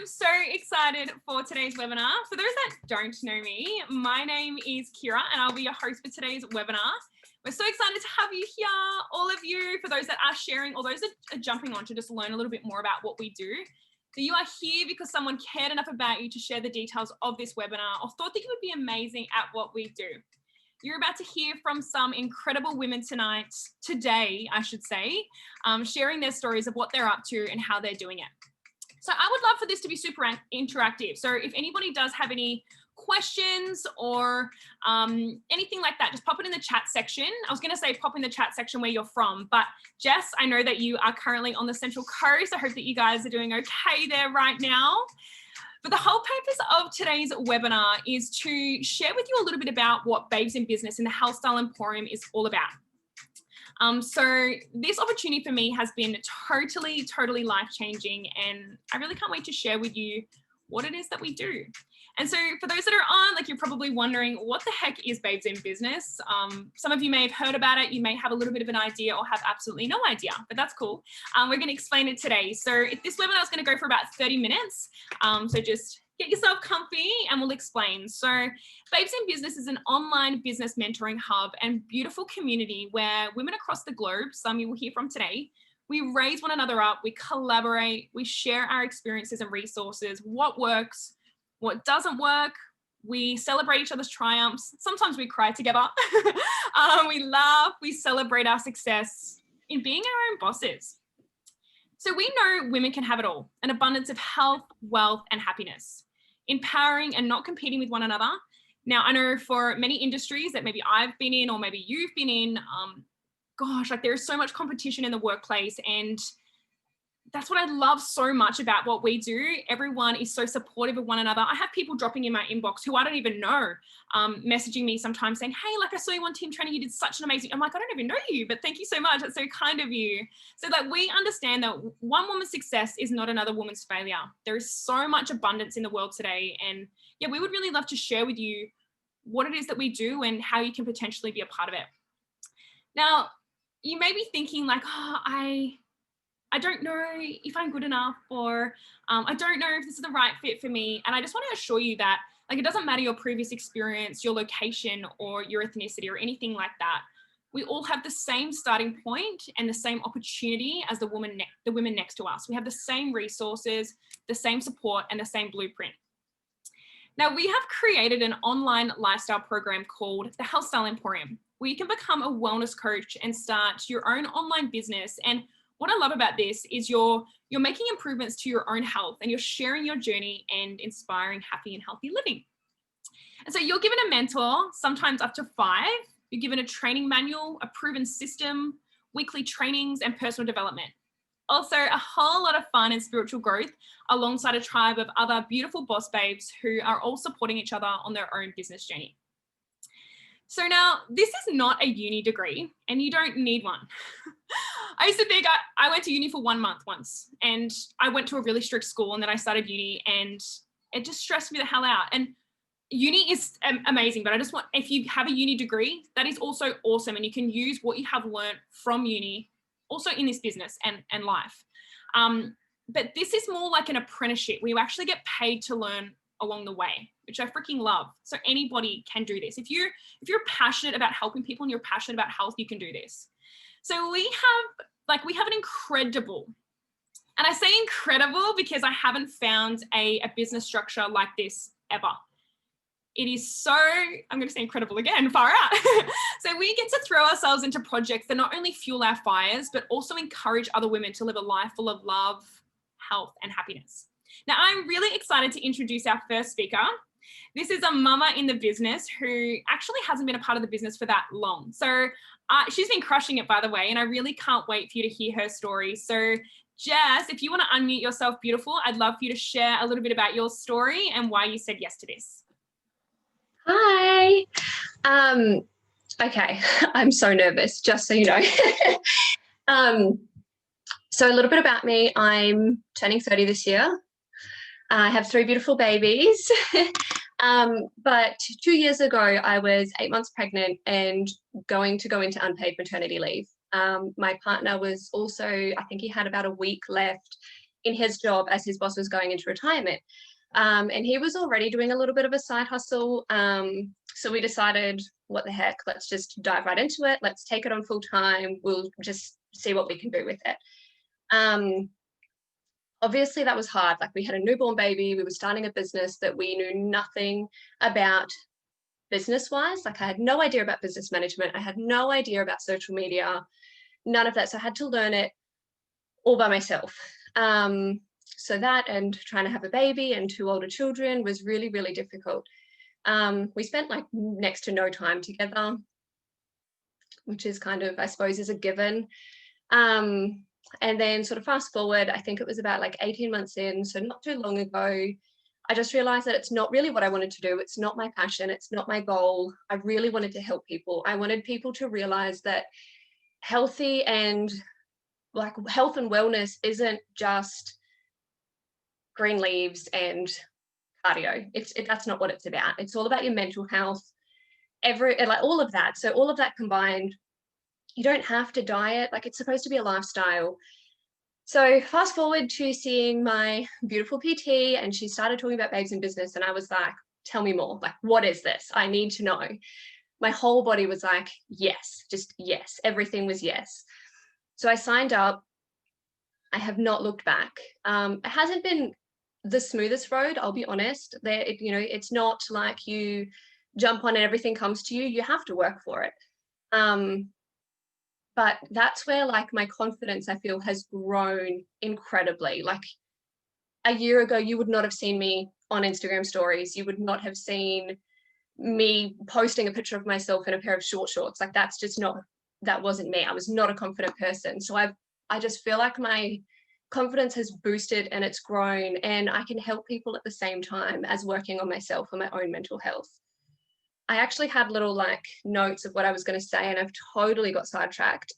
I'm so excited for today's webinar. For those that don't know me, my name is Kira and I'll be your host for today's webinar. We're so excited to have you here, all of you, for those that are sharing, or those that are jumping on to just learn a little bit more about what we do. So you are here because someone cared enough about you to share the details of this webinar or thought that you would be amazing at what we do. You're about to hear from some incredible women today, I should say, sharing their stories of what they're up to and how they're doing it. So I would love for this to be super interactive. So if anybody does have any questions or anything like that, just pop it in the chat section. I was going to say pop in the chat section where you're from, but Jess, I know that you are currently on the Central Coast. I hope that you guys are doing okay there right now. But the whole purpose of today's webinar is to share with you a little bit about what Babes in Business and the Health Style Emporium is all about. So this opportunity for me has been totally life-changing, and I really can't wait to share with you what it is that we do. And so for those that are on, like, you're probably wondering, what the heck is Babes in Business? Some of you may have heard about it. You may have a little bit of an idea or have absolutely no idea, but that's cool. We're going to explain it today. So this webinar is going to go for about 30 minutes. So just get yourself comfy and we'll explain. So Babes in Business is an online business mentoring hub and beautiful community where women across the globe, some you will hear from today, we raise one another up, we collaborate, we share our experiences and resources, what works, what doesn't work. We celebrate each other's triumphs. Sometimes we cry together. We laugh, we celebrate our success in being our own bosses. So we know women can have it all, an abundance of health, wealth, and happiness, empowering and not competing with one another. Now, I know for many industries that maybe I've been in or maybe you've been in, gosh, like, there's so much competition in the workplace, and that's what I love so much about what we do. Everyone is so supportive of one another. I have people dropping in my inbox who I don't even know, messaging me sometimes saying, hey, like, I saw you on team training, you did such an amazing, I'm like, I don't even know you, but thank you so much. It's so kind of you. So that we understand that one woman's success is not another woman's failure. There is so much abundance in the world today. And yeah, we would really love to share with you what it is that we do and how you can potentially be a part of it. Now, you may be thinking like, oh, I don't know if I'm good enough, or I don't know if this is the right fit for me. And I just want to assure you that, like, it doesn't matter your previous experience, your location, or your ethnicity, or anything like that. We all have the same starting point and the same opportunity as the women next to us. We have the same resources, the same support, and the same blueprint. Now, we have created an online lifestyle program called the Health Style Emporium, where you can become a wellness coach and start your own online business. And what I love about this is you're making improvements to your own health, and you're sharing your journey and inspiring happy and healthy living. And so you're given a mentor, sometimes up to 5. You're given a training manual, a proven system, weekly trainings, and personal development. Also, a whole lot of fun and spiritual growth alongside a tribe of other beautiful boss babes who are all supporting each other on their own business journey. So now, this is not a uni degree, and you don't need one. I used to think I went to uni for 1 month once, and I went to a really strict school, and then I started uni, and it just stressed me the hell out. And uni is amazing, but I just want, if you have a uni degree, that is also awesome, and you can use what you have learned from uni also in this business and life. But this is more like an apprenticeship where you actually get paid to learn along the way, which I freaking love. So anybody can do this. If you're passionate about helping people and you're passionate about health, you can do this. So we have an incredible, and I say incredible because I haven't found a business structure like this ever. It is so, I'm going to say incredible again, far out. So we get to throw ourselves into projects that not only fuel our fires, but also encourage other women to live a life full of love, health, and happiness. Now, I'm really excited to introduce our first speaker. This is a mama in the business who actually hasn't been a part of the business for that long. So she's been crushing it, by the way, and I really can't wait for you to hear her story. So Jess, if you want to unmute yourself, beautiful, I'd love for you to share a little bit about your story and why you said yes to this. Hi. Okay, I'm so nervous, just so you know. So a little bit about me. I'm turning 30 this year. I have 3 beautiful babies. But 2 years ago, I was 8 months pregnant and going to go into unpaid maternity leave. My partner was also, I think he had about a week left in his job as his boss was going into retirement. And he was already doing a little bit of a side hustle. So we decided, what the heck, let's just dive right into it. Let's take it on full time. We'll just see what we can do with it. Obviously that was hard. Like, we had a newborn baby. We were starting a business that we knew nothing about business-wise. Like, I had no idea about business management. I had no idea about social media, none of that. So I had to learn it all by myself. So that, and trying to have a baby and 2 older children, was really, really difficult. We spent like next to no time together, which is kind of, I suppose, is a given. And then sort of fast forward, I think it was about like 18 months in, so not too long ago, I just realized that it's not really what I wanted to do. It's not my passion. It's not my goal. I really wanted to help people. I wanted people to realize that healthy and like health and wellness isn't just green leaves and cardio. That's not what it's about. It's all about your mental health, like all of that. So all of that combined, you don't have to diet. Like, it's supposed to be a lifestyle. So fast forward to seeing my beautiful PT, and she started talking about babes in business, and I was like, tell me more. Like, what is this? I need to know. My whole body was like, yes, just yes. Everything was yes. So I signed up. I have not looked back. It hasn't been the smoothest road, I'll be honest. It's not like you jump on and everything comes to you. You have to work for it. But that's where like my confidence, I feel, has grown incredibly. Like, a year ago, you would not have seen me on Instagram stories. You would not have seen me posting a picture of myself in a pair of short shorts. Like, that wasn't me. I was not a confident person. So I just feel like my confidence has boosted and it's grown, and I can help people at the same time as working on myself and my own mental health. I actually had little like notes of what I was going to say, and I've totally got sidetracked.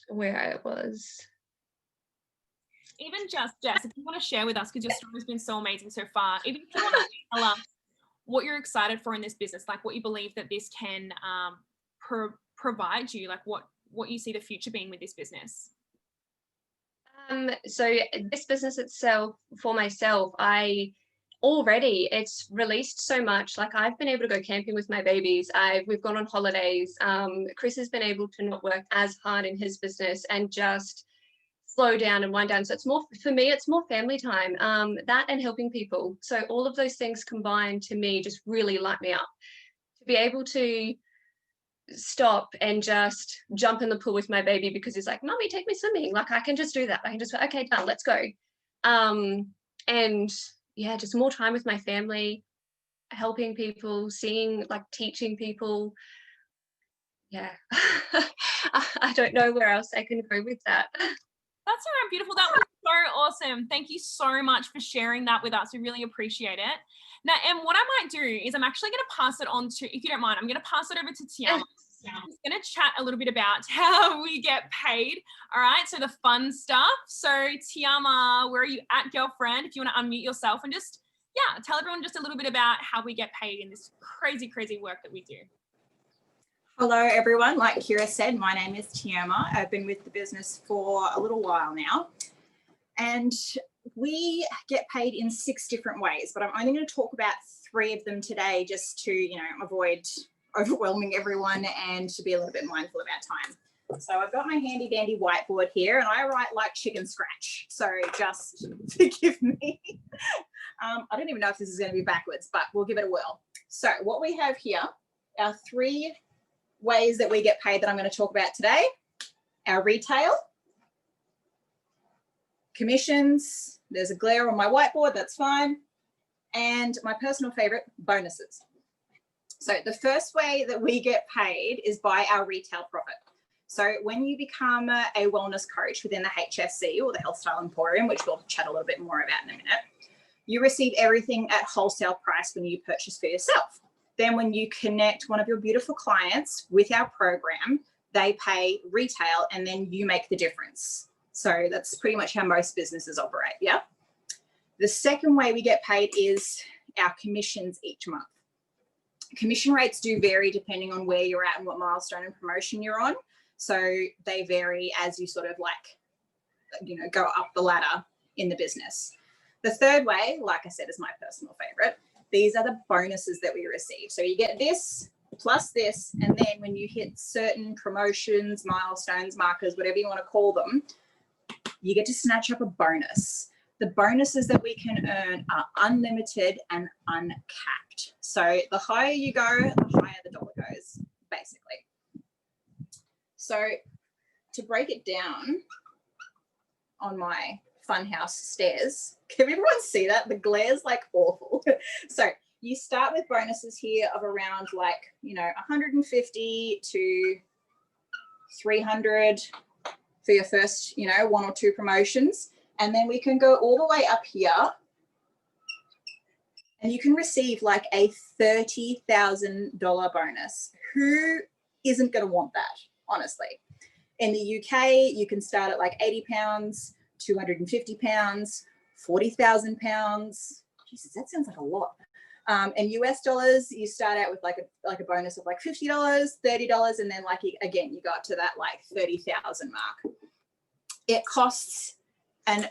Where I was. Even just, Jess, if you want to share with us, because your story's been so amazing so far, even if you want to tell us what you're excited for in this business, like what you believe that this can provide you, like what you see the future being with this business. So this business itself, for myself, it's released so much. Like, I've been able to go camping with my babies. We've gone on holidays. Chris has been able to not work as hard in his business and just slow down and wind down. So it's more, for me, it's more family time, that and helping people. So all of those things combined, to me, just really light me up. To be able to stop and just jump in the pool with my baby because he's like, Mommy, take me swimming. Like, I can just do that. I can just, okay, done, let's go. And yeah, just more time with my family, helping people, teaching people. Yeah. I don't know where else I can go with that. That's around beautiful. That was so awesome. Thank you so much for sharing that with us. We really appreciate it. Now, and what I might do is I'm actually going to pass it on to, if you don't mind, I'm going to pass it over to Tiama. I'm just going to chat a little bit about how we get paid. All right. So the fun stuff. So Tiama, where are you at, girlfriend? If you want to unmute yourself and just, yeah, tell everyone just a little bit about how we get paid in this crazy, crazy work that we do. Hello, everyone. Like Kira said, my name is Tiama. I've been with the business for a little while now. And we get paid in 6 different ways, but I'm only going to talk about 3 of them today just to, avoid overwhelming everyone and to be a little bit mindful of our time. So I've got my handy dandy whiteboard here and I write like chicken scratch. So just forgive me. I don't even know if this is going to be backwards, but we'll give it a whirl. So what we have here are 3 ways that we get paid that I'm going to talk about today. Our retail, commissions, there's a glare on my whiteboard, that's fine, and my personal favorite, bonuses. So the first way that we get paid is by our retail profit. So when you become a wellness coach within the HSC or the Health Style Emporium, which we'll chat a little bit more about in a minute, you receive everything at wholesale price when you purchase for yourself. Then when you connect one of your beautiful clients with our program, they pay retail and then you make the difference. So that's pretty much how most businesses operate, yeah? The second way we get paid is our commissions each month. Commission rates do vary depending on where you're at and what milestone and promotion you're on. So they vary as you sort of like, you know, go up the ladder in the business. The third way, like I said, is my personal favorite. These are the bonuses that we receive. So you get this plus this, and then when you hit certain promotions, milestones, markers, whatever you want to call them, you get to snatch up a bonus. The bonuses that we can earn are unlimited and uncapped. So the higher you go, the higher the dollar goes, basically. So to break it down on my funhouse stairs, can everyone see that? The glare's like awful. So you start with bonuses here of around like, you know, 150 to 300 for your first, you know, 1 or 2 promotions. And then we can go all the way up here and you can receive like a $30,000 bonus. Who isn't going to want that, honestly? In the UK, you can start at like £80, £250, £40,000. Jesus, that sounds like a lot. In US dollars, you start out with like a bonus of like $50, $30, and then like again you go up to that like 30,000 mark. It costs an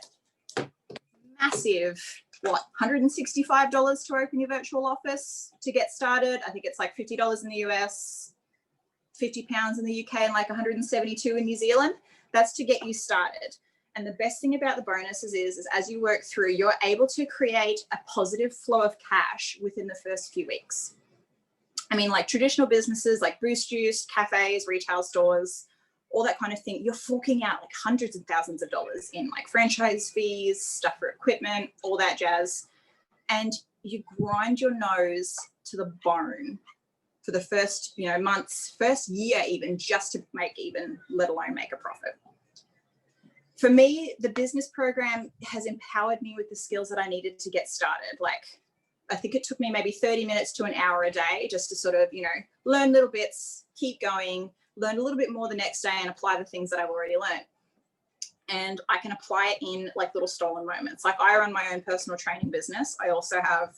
massive $165 to open your virtual office to get started. I think it's like $50 in the US, £50 in the UK, and like 172 in New Zealand. That's to get you started. And the best thing about the bonuses is as you work through, you're able to create a positive flow of cash within the first few weeks. I mean, like traditional businesses like Boost Juice, cafes, retail stores, all that kind of thing, you're forking out like hundreds of thousands of dollars in like franchise fees, stuff for equipment, all that jazz. And you grind your nose to the bone for the first, you know, months, first year even, just to make even, let alone make a profit. For me, the business program has empowered me with the skills that I needed to get started. Like, I think it took me maybe 30 minutes to an hour a day just to sort of, you know, learn little bits, keep going, learn a little bit more the next day and apply the things that I've already learned. And I can apply it in like little stolen moments. Like I run my own personal training business. I also have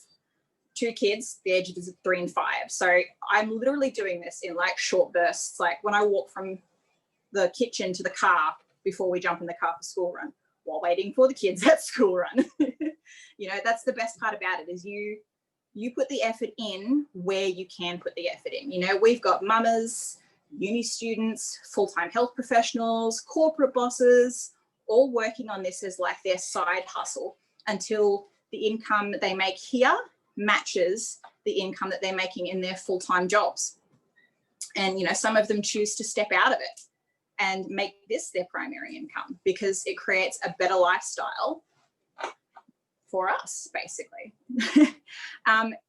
2 kids, the ages of 3 and 5. So I'm literally doing this in like short bursts. Like when I walk from the kitchen to the car before we jump in the car for school run, while waiting for the kids at school run. You know, that's the best part about it is you put the effort in where you can put the effort in. You know, we've got mamas, uni students, full-time health professionals, corporate bosses, all working on this as like their side hustle until the income that they make here matches the income that they're making in their full-time jobs. And, you know, some of them choose to step out of it and make this their primary income because it creates a better lifestyle for us, basically.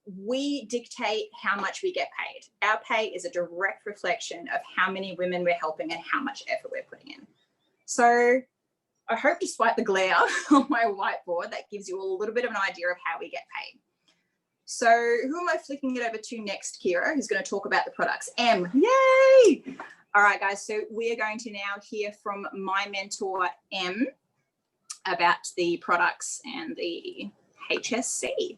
We dictate how much we get paid. Our pay is a direct reflection of how many women we're helping and how much effort we're putting in. So I hope, despite the glare on my whiteboard, that gives you a little bit of an idea of how we get paid. So who am I flicking it over to next, Kira, who's going to talk about the products? Em, yay! All right, guys, so we are going to now hear from my mentor, Em, about the products and the HSC. Yay!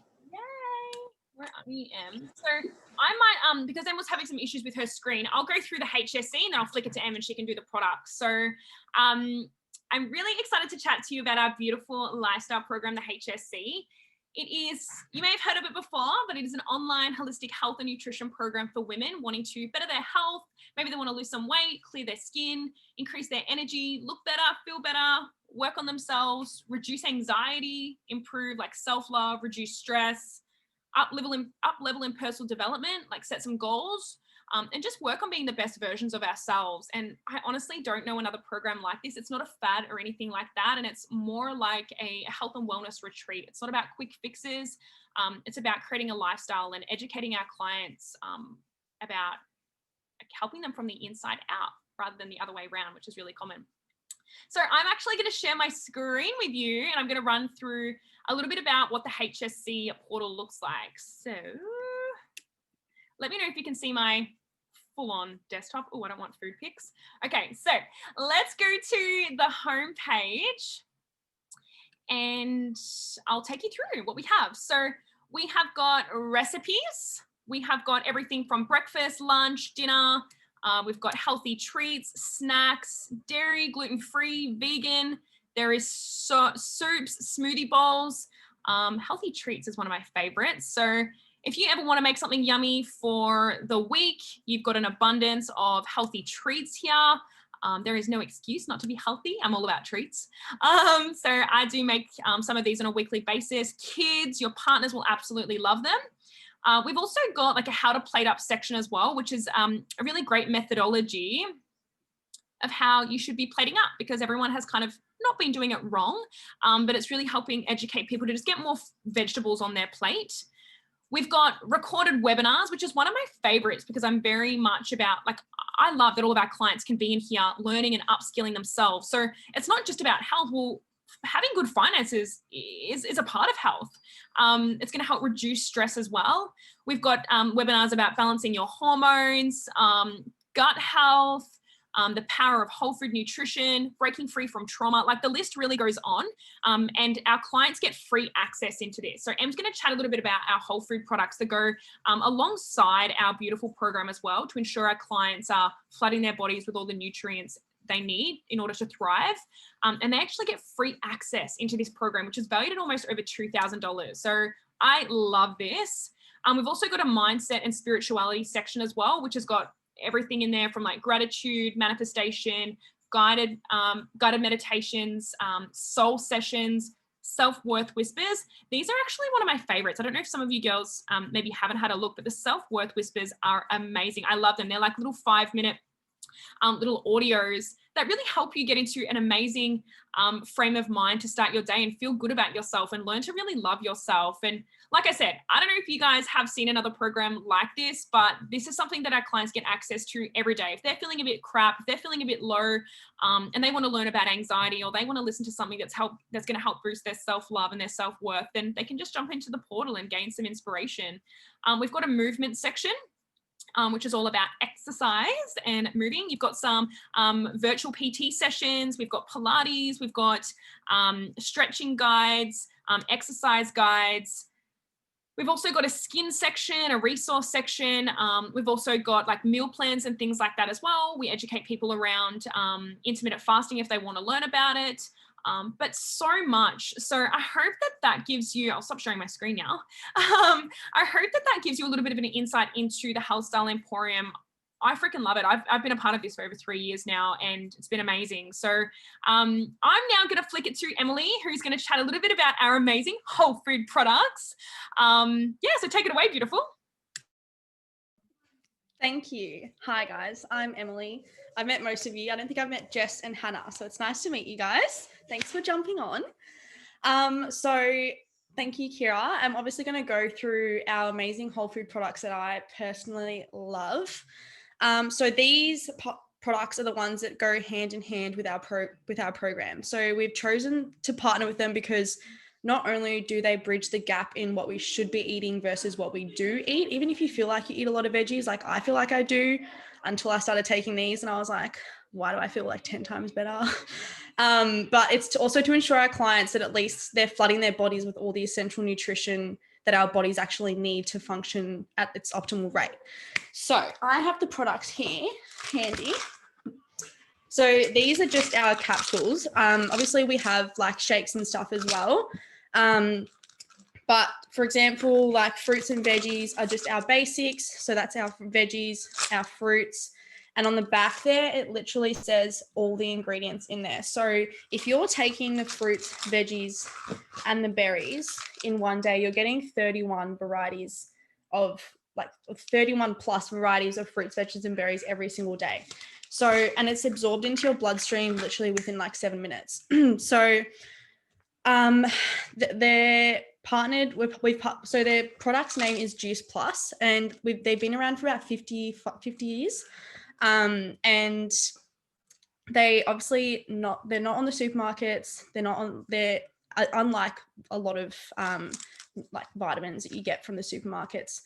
Where are we, Em? So I might, because Em was having some issues with her screen, I'll go through the HSC and then I'll flick it to Em and she can do the products. So I'm really excited to chat to you about our beautiful lifestyle program, the HSC. It is, you may have heard of it before, but it is an online holistic health and nutrition program for women wanting to better their health. Maybe they want to lose some weight, clear their skin, increase their energy, look better, feel better, work on themselves, reduce anxiety, improve like self-love, reduce stress, up level in personal development, like set some goals, and just work on being the best versions of ourselves. And I honestly don't know another program like this. It's not a fad or anything like that. And it's more like a health and wellness retreat. It's not about quick fixes. It's about creating a lifestyle and educating our clients about helping them from the inside out rather than the other way around, which is really common. So I'm actually going to share my screen with you and I'm going to run through a little bit about what the HSC portal looks like. So let me know if you can see my full-on desktop. Oh, I don't want food pics. Okay, so let's go to the home page and I'll take you through what we have. So we have got recipes. We have got everything from breakfast, lunch, dinner, We've got healthy treats, snacks, dairy, gluten-free, vegan. There is soups, smoothie bowls. Healthy treats is one of my favorites. So if you ever want to make something yummy for the week, you've got an abundance of healthy treats here. There is no excuse not to be healthy. I'm all about treats. So I do make some of these on a weekly basis. Kids, your partners will absolutely love them. We've also got like a how to plate up section as well, which is a really great methodology of how you should be plating up, because everyone has kind of not been doing it wrong, but it's really helping educate people to just get more vegetables on their plate. We've got recorded webinars, which is one of my favorites because I'm very much about, like, I love that all of our clients can be in here learning and upskilling themselves. So it's not just about health. Well, having good finances is a part of health. It's going to help reduce stress as well. We've got webinars about balancing your hormones, gut health, the power of whole food nutrition, breaking free from trauma. Like, the list really goes on, and our clients get free access into this. So Em's going to chat a little bit about our whole food products that go alongside our beautiful program as well, to ensure our clients are flooding their bodies with all the nutrients they need in order to thrive. And they actually get free access into this program, which is valued at almost over $2,000. So I love this. We've also got a mindset and spirituality section as well, which has got everything in there from like gratitude, manifestation, guided meditations, soul sessions, self-worth whispers. These are actually one of my favorites. I don't know if some of you girls maybe haven't had a look, but the self-worth whispers are amazing. I love them. They're like little 5-minute little audios that really help you get into an amazing frame of mind to start your day and feel good about yourself and learn to really love yourself. And like I said, I don't know if you guys have seen another program like this, but this is something that our clients get access to every day. If they're feeling a bit crap, if they're feeling a bit low, and they want to learn about anxiety, or they want to listen to something that's going to help boost their self-love and their self-worth, then they can just jump into the portal and gain some inspiration. We've got a movement section, which is all about exercise and moving. You've got some virtual PT sessions. We've got Pilates. We've got stretching guides, exercise guides. We've also got a skin section, a resource section. We've also got like meal plans and things like that as well. We educate people around intermittent fasting if they want to learn about it. But so much. So I hope that gives you, I'll stop sharing my screen now. I hope that gives you a little bit of an insight into the Health Style Emporium. I freaking love it. I've been a part of this for over 3 years now, and it's been amazing. So I'm now going to flick it to Emily, who's going to chat a little bit about our amazing whole food products. Yeah, so take it away, beautiful. Thank you. Hi guys, I'm Emily. I've met most of you. I don't think I've met Jess and Hannah, so it's nice to meet you guys. Thanks for jumping on. So thank you, Kira. I'm obviously going to go through our amazing whole food products that I personally love. So these products are the ones that go hand in hand with our program. So we've chosen to partner with them because not only do they bridge the gap in what we should be eating versus what we do eat, even if you feel like you eat a lot of veggies, like I feel like I do, until I started taking these and I was like, why do I feel like 10 times better? But it's also to ensure our clients that at least they're flooding their bodies with all the essential nutrition that our bodies actually need to function at its optimal rate. So I have the products here handy. So these are just our capsules. Obviously we have like shakes and stuff as well. But for example, like fruits and veggies are just our basics. So that's our veggies, our fruits. And on the back there, it literally says all the ingredients in there. So if you're taking the fruits, veggies, and the berries in one day, you're getting 31 varieties of 31 plus varieties of fruits, veggies, and berries every single day. So, and it's absorbed into your bloodstream literally within like 7 minutes. So, they're partnered with, so their product's name is Juice Plus, and they've been around for about 50 years. And they obviously they're not on the supermarkets. They're unlike a lot of like vitamins that you get from the supermarkets.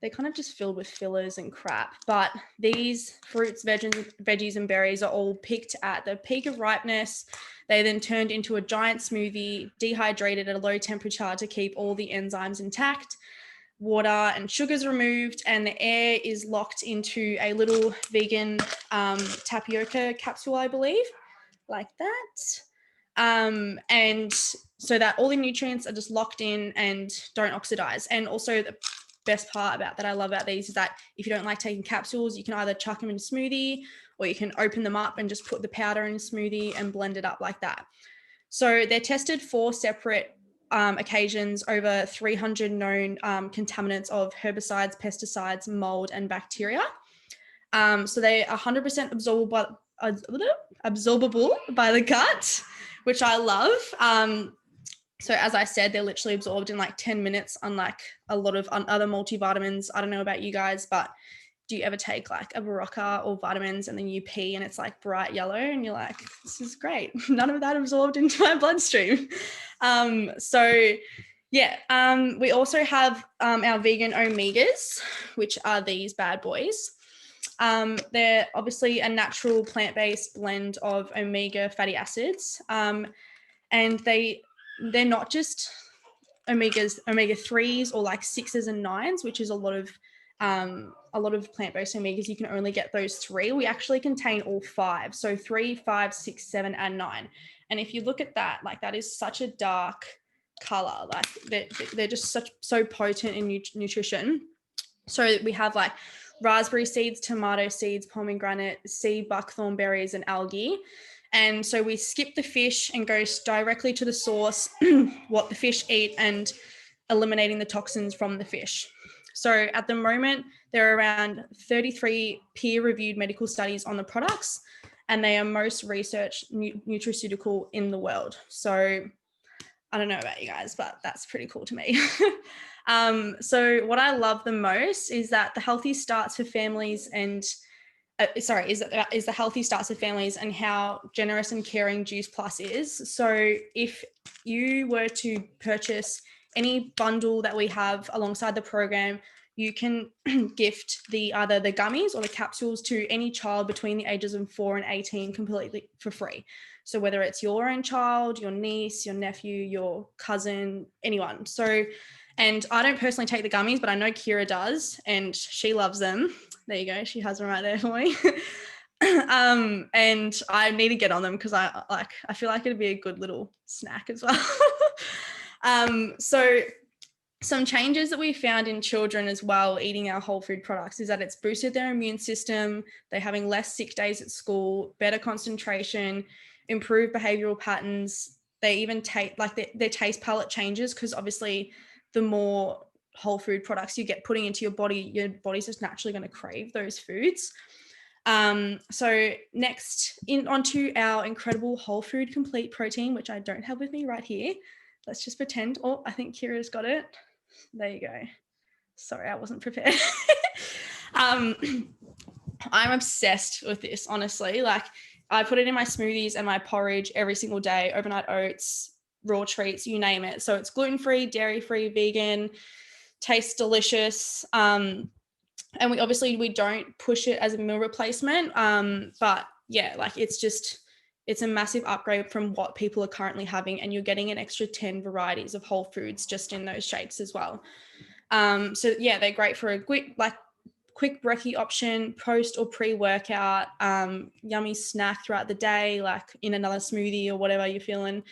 They're kind of just filled with fillers and crap. But these fruits, veggies, and berries are all picked at the peak of ripeness. They then turned into a giant smoothie, dehydrated at a low temperature to keep all the enzymes intact. water and sugars removed, and the air is locked into a little vegan tapioca capsule, I believe, like that. And so that all the nutrients are just locked in and don't oxidize. And also the best part about that I love about these is that if you don't like taking capsules, you can either chuck them in a smoothie, or you can open them up and just put the powder in a smoothie and blend it up like that. So they're tested 4 separate occasions over 300 known contaminants of herbicides, pesticides, mold, and bacteria. So they are 100% absorbable by the gut, which I love. So as I said, they're literally absorbed in like 10 minutes, unlike a lot of other multivitamins. I don't know about you guys, but do you ever take like a Barocca or vitamins and then you pee and it's like bright yellow and you're like, this is great. None of that absorbed into my bloodstream. So yeah, we also have our vegan omegas, which are these bad boys. They're obviously a natural plant-based blend of omega fatty acids. And they're not just omega 3s or like 6s and 9s, which is a lot of plant-based omegas. You can only get those 3. We actually contain all 5, so 3, 5, 6, 7, and 9. And if you look at that, like that is such a dark color. Like they're just so potent in nutrition. So we have like raspberry seeds, tomato seeds, pomegranate, sea buckthorn berries, and algae. And so we skip the fish and go directly to the source, what the fish eat, and eliminating the toxins from the fish. So at the moment, there are around 33 peer-reviewed medical studies on the products, and they are most researched nutraceutical in the world. So I don't know about you guys, but that's pretty cool to me. So what I love the most is that the healthy starts for families and is the healthy starts with families and how generous and caring Juice Plus is. So if you were to purchase any bundle that we have alongside the program, you can gift either the gummies or the capsules to any child between the ages of 4 and 18 completely for free. So whether it's your own child, your niece, your nephew, your cousin, anyone. So, and I don't personally take the gummies, but I know Kira does, and she loves them. There you go. She has them right there for me. And I need to get on them because I feel like it'd be a good little snack as well. So some changes that we found in children as well eating our whole food products is that it's boosted their immune system. They're having less sick days at school, better concentration, improved behavioral patterns. They even take their taste palette changes because obviously the more whole food products you get putting into your body's just naturally going to crave those foods. So next onto our incredible whole food complete protein, which I don't have with me right here. Let's just pretend. Oh, I think Kira's got it. There you go. Sorry, I wasn't prepared. I'm obsessed with this, honestly. Like I put it in my smoothies and my porridge every single day, overnight oats, raw treats, you name it. So it's gluten-free, dairy-free, vegan, tastes delicious. And we don't push it as a meal replacement. But yeah, like it's a massive upgrade from what people are currently having, and you're getting an extra 10 varieties of whole foods just in those shakes as well. So yeah, they're great for a quick brekkie option, post or pre-workout, yummy snack throughout the day, like in another smoothie or whatever you're feeling.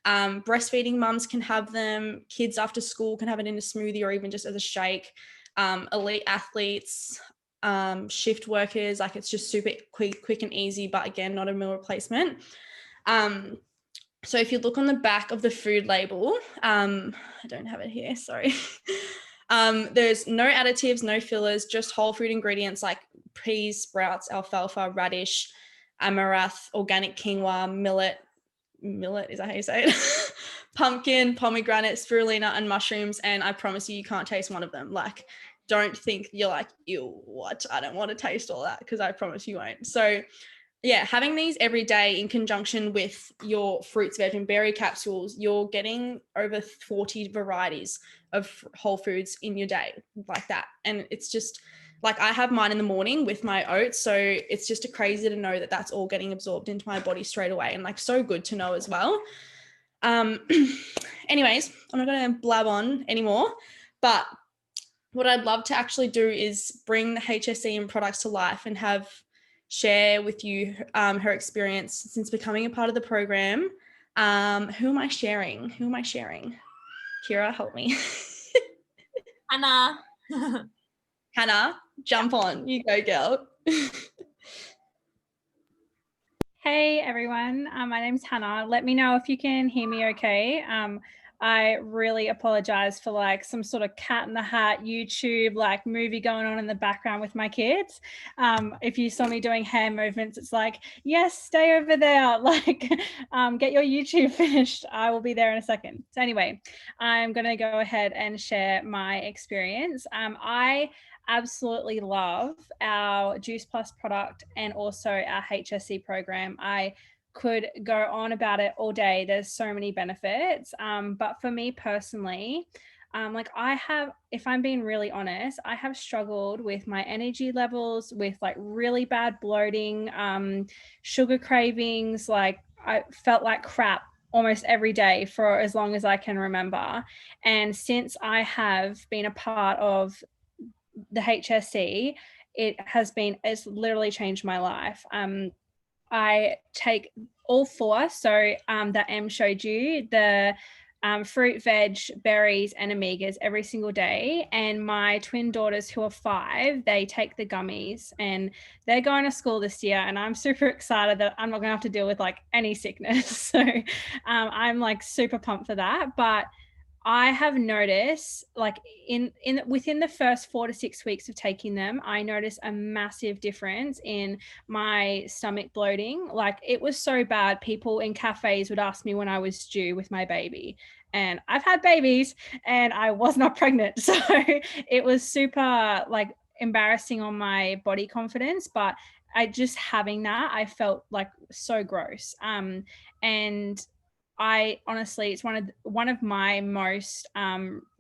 Breastfeeding mums can have them, kids after school can have it in a smoothie or even just as a shake. Elite athletes, shift workers, like it's just super quick and easy, but again, not a meal replacement. So if you look on the back of the food label, I don't have it here, sorry. There's no additives, no fillers, just whole food ingredients like peas, sprouts, alfalfa, radish, amaranth, organic quinoa, millet, is that how you say it? Pumpkin, pomegranate, spirulina, and mushrooms. And I promise you can't taste one of them. Like, don't think you're like, ew, what? I don't want to taste all that, because I promise you won't. So yeah, having these every day in conjunction with your fruits, veg, and berry capsules, you're getting over 40 varieties of whole foods in your day like that. And it's just like, I have mine in the morning with my oats. So it's just crazy to know that that's all getting absorbed into my body straight away, and like so good to know as well. Anyways, I'm not going to blab on anymore, but what I'd love to actually do is bring the HSE and products to life and share with you her experience since becoming a part of the program. Who am I sharing? Kira, help me. Hannah. Hannah, jump on. You go, girl. Hey everyone, my name's Hannah. Let me know if you can hear me okay. I really apologize for like some sort of Cat in the Hat YouTube like movie going on in the background with my kids. If you saw me doing hand movements, it's like, yes, stay over there. Like, get your YouTube finished. I will be there in a second. So anyway, I'm going to go ahead and share my experience. I absolutely love our Juice Plus product and also our HSC program. I could go on about it all day. There's so many benefits. But for me personally, like if I'm being really honest, I have struggled with my energy levels, with like really bad bloating, sugar cravings. Like I felt like crap almost every day for as long as I can remember. And since I have been a part of the HSC, it's literally changed my life. I take all four, so that Em showed you, the fruit, veg, berries, and omegas every single day. And my twin daughters, who are 5, they take the gummies, and they're going to school this year. And I'm super excited that I'm not going to have to deal with like any sickness. So I'm like super pumped for that. But I have noticed like within the first 4 to 6 weeks of taking them, I noticed a massive difference in my stomach bloating. Like it was so bad. People in cafes would ask me when I was due with my baby, and I've had babies and I was not pregnant. So it was super like embarrassing on my body confidence, but I just having that, I felt like so gross. And I honestly, it's one of my most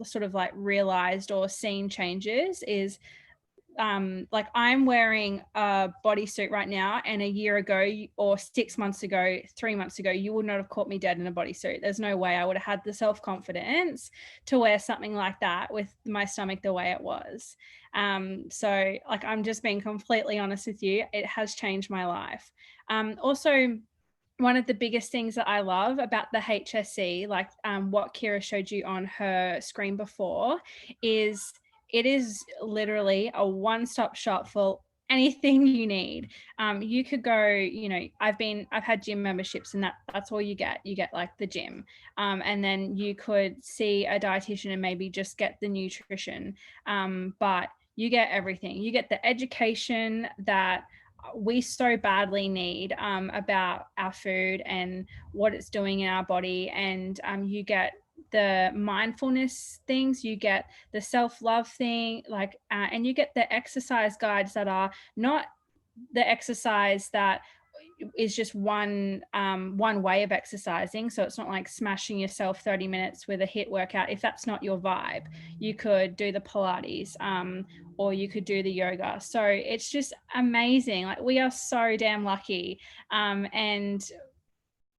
sort of like realized or seen changes is like I'm wearing a bodysuit right now, and a year ago or 6 months ago, 3 months ago, you would not have caught me dead in a bodysuit. There's no way I would have had the self-confidence to wear something like that with my stomach the way it was. So like, I'm just being completely honest with you, it has changed my life. Also, one of the biggest things that I love about the HSC, like what Kira showed you on her screen before, is it is literally a one-stop shop for anything you need. You could go, you know, I've had gym memberships, and that's all you get. You get like the gym, and then you could see a dietitian and maybe just get the nutrition. But you get everything. You get the education that we so badly need about our food and what it's doing in our body. And you get the mindfulness things, you get the self-love thing, like and you get the exercise guides that are not the exercise that is just one way of exercising. So it's not like smashing yourself 30 minutes with a HIIT workout. If that's not your vibe, you could do the Pilates or you could do the yoga. So it's just amazing. Like we are so damn lucky and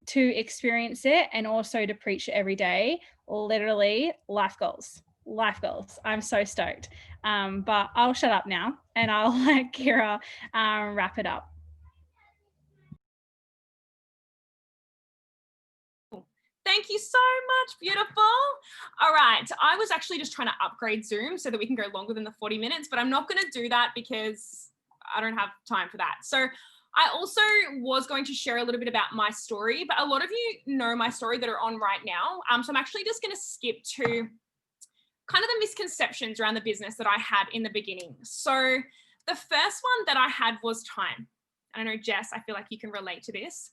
to experience it, and also to preach it every day. Literally life goals. I'm so stoked. But I'll shut up now and I'll let Kira wrap it up. Thank you so much. Beautiful. All right. I was actually just trying to upgrade Zoom so that we can go longer than the 40 minutes, but I'm not going to do that because I don't have time for that. So I also was going to share a little bit about my story, but a lot of you know my story that are on right now. So I'm actually just going to skip to kind of the misconceptions around the business that I had in the beginning. So the first one that I had was time. I know, Jess, I feel like you can relate to this.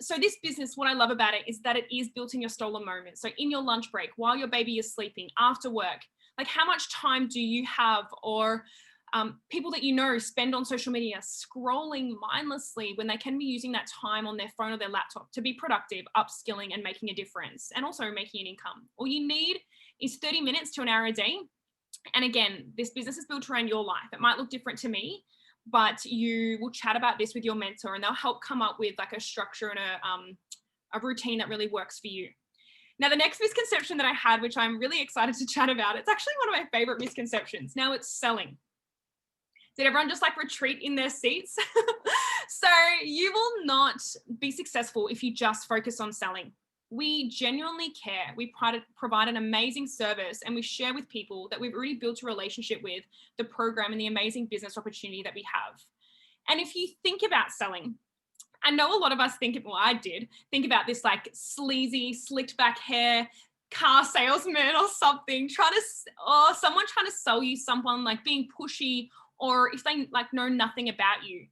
So this business, what I love about it is that it is built in your stolen moments. So in your lunch break, while your baby is sleeping, after work, like how much time do you have, or people that you know spend on social media scrolling mindlessly when they can be using that time on their phone or their laptop to be productive, upskilling and making a difference, and also making an income. All you need is 30 minutes to an hour a day. And again, this business is built around your life. It might look different to me, but you will chat about this with your mentor and they'll help come up with like a structure and a routine that really works for you. Now, the next misconception that I had, which I'm really excited to chat about, it's actually one of my favorite misconceptions. Now, it's selling. Did everyone just like retreat in their seats? So you will not be successful if you just focus on selling. We genuinely care. We provide an amazing service, and we share with people that we've already built a relationship with the program and the amazing business opportunity that we have. And if you think about selling, I know a lot of us think, well, I did think about this like sleazy, slicked back hair, car salesman or something, or someone trying to sell you someone, like being pushy, or if they like know nothing about you.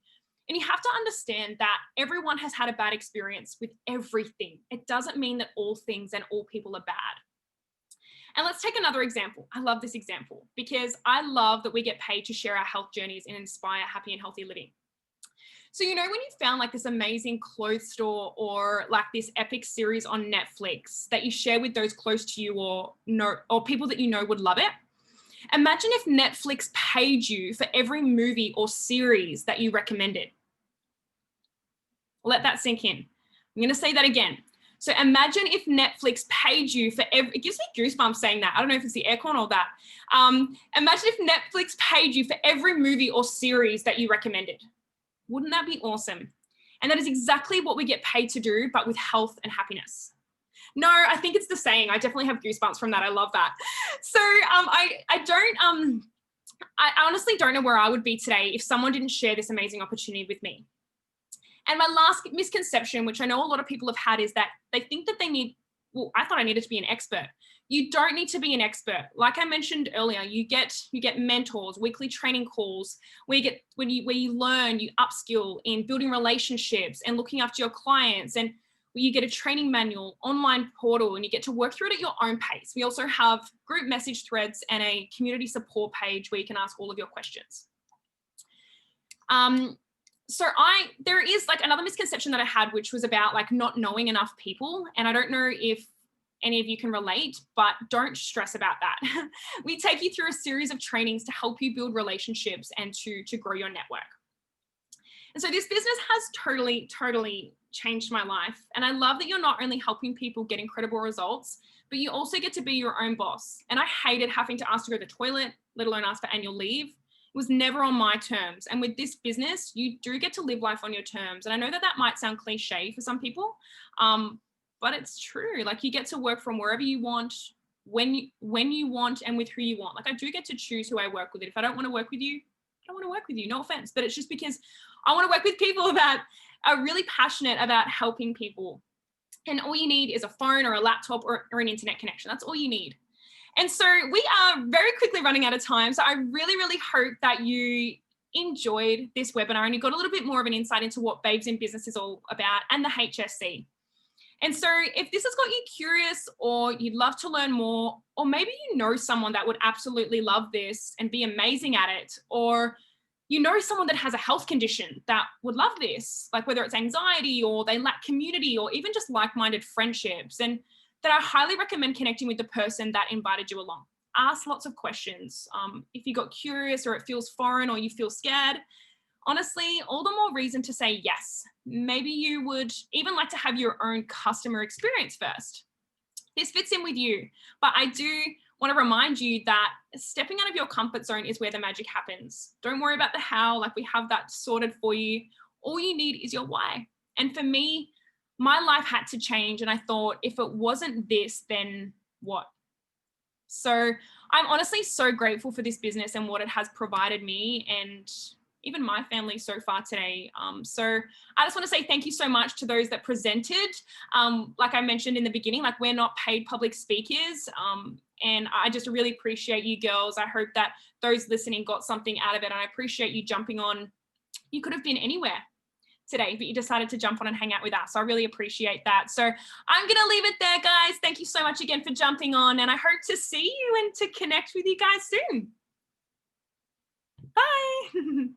And you have to understand that everyone has had a bad experience with everything. It doesn't mean that all things and all people are bad. And let's take another example. I love this example because I love that we get paid to share our health journeys and inspire happy and healthy living. So, you know, when you found like this amazing clothes store or like this epic series on Netflix that you share with those close to you or people that you know would love it. Imagine if Netflix paid you for every movie or series that you recommended. Let that sink in. I'm going to say that again. So imagine if Netflix paid you for it gives me goosebumps saying that. I don't know if it's the aircon or that. Imagine if Netflix paid you for every movie or series that you recommended. Wouldn't that be awesome? And that is exactly what we get paid to do, but with health and happiness. No, I think it's the saying. I definitely have goosebumps from that. I love that. So I honestly don't know where I would be today if someone didn't share this amazing opportunity with me. And my last misconception, which I know a lot of people have had, is that they think that I thought I needed to be an expert. You don't need to be an expert. Like I mentioned earlier, you get mentors, weekly training calls, where you learn, you upskill in building relationships and looking after your clients, and you get a training manual, online portal, and you get to work through it at your own pace. We also have group message threads and a community support page where you can ask all of your questions. So there is like another misconception that I had, which was about like not knowing enough people. And I don't know if any of you can relate, but don't stress about that. We take you through a series of trainings to help you build relationships and to grow your network. And so this business has totally, totally changed my life. And I love that you're not only helping people get incredible results, but you also get to be your own boss. And I hated having to ask to go to the toilet, let alone ask for annual leave. It was never on my terms. And with this business, you do get to live life on your terms. And I know that that might sound cliche for some people, but it's true. Like you get to work from wherever you want, when you want, and with who you want. Like I do get to choose who I work with. If I don't want to work with you, I don't want to work with you. No offense, but it's just because I want to work with people that are really passionate about helping people. And all you need is a phone or a laptop or an internet connection. That's all you need. And so we are very quickly running out of time. So I really, really hope that you enjoyed this webinar and you got a little bit more of an insight into what Babes in Business is all about and the HSC. And so if this has got you curious or you'd love to learn more, or maybe you know someone that would absolutely love this and be amazing at it, or you know someone that has a health condition that would love this, like whether it's anxiety or they lack community or even just like-minded friendships, and that I highly recommend connecting with the person that invited you along. Ask lots of questions. If you got curious or it feels foreign or you feel scared, honestly, all the more reason to say yes. Maybe you would even like to have your own customer experience first. This fits in with you, but I do want to remind you that stepping out of your comfort zone is where the magic happens. Don't worry about the how, like we have that sorted for you. All you need is your why. And for me, my life had to change. And I thought, if it wasn't this, then what? So I'm honestly so grateful for this business and what it has provided me and even my family so far today. So I just want to say thank you so much to those that presented. Like I mentioned in the beginning, like we're not paid public speakers. And I just really appreciate you girls. I hope that those listening got something out of it. And I appreciate you jumping on. You could have been anywhere today, but you decided to jump on and hang out with us. So I really appreciate that. So I'm going to leave it there, guys. Thank you so much again for jumping on. And I hope to see you and to connect with you guys soon. Bye.